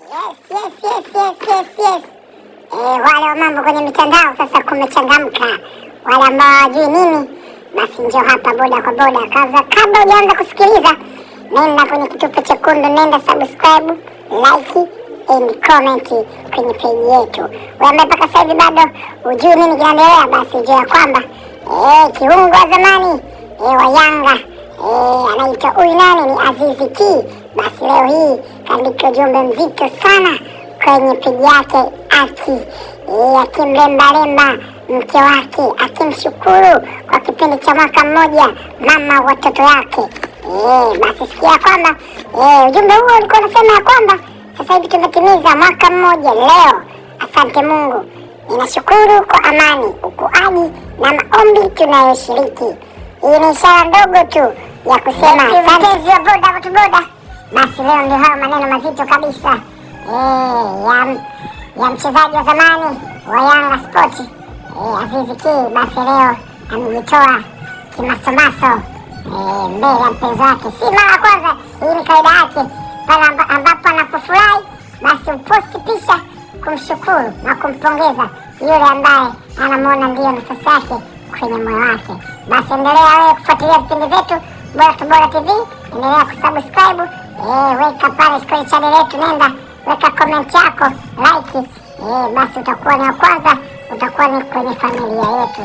Yes. Wale wa mambo kwenye mitandao sasa kumechangamka. Wale ambao hawajui nini, basi njoo hapa boda kwa boda. Kabla hujaanza kusikiliza, nenda kwenye kitufe chekundu, nenda subscribe, like and comment kwenye page yetu. Wewe ambaye mpaka sasa hivi bado hujui nini kinaendelea, basi jua kwamba kiungo wa zamani wa Yanga anaitwa huyu nani, ni Aziz Ki. Basi leo hii kaandika ujumbe mzito sana kwenye peji yake akimlemba mke wake, akimshukuru kwa kipindi cha mwaka mmoja, mama watoto wake. Basi sikia kwamba ujumbe huo ulikuwa unasema ya kwamba sasa hivi tumetimiza mwaka mmoja leo. Asante Mungu, ninashukuru kwa amani, ukuaji na maombi tunayoshiriki. Hii ni ishara ndogo tu ya kusema asante wa boda watu boda. Basi leo ndio hao maneno mazito kabisa ya mchezaji wa zamani wa Yanga Sport Aziz Ki. Basi leo amejitoa kimasomaso mbele ya mpenzi wake. Si mara ya kwanza, hii ni kaida yake. Pale ambapo anapofurahi, basi uposti picha kumshukuru na kumpongeza yule ambaye anamwona ndiyo nafasi yake kwenye moyo wake. Basi endelea wewe kufuatilia vipindi vyetu Bora tu Bora TV, endelea kusubscribe, weka pale kwenye channel yetu, nenda weka comment yako, like, basi utakuwa ni wa kwanza, utakuwa ni kwenye familia yetu.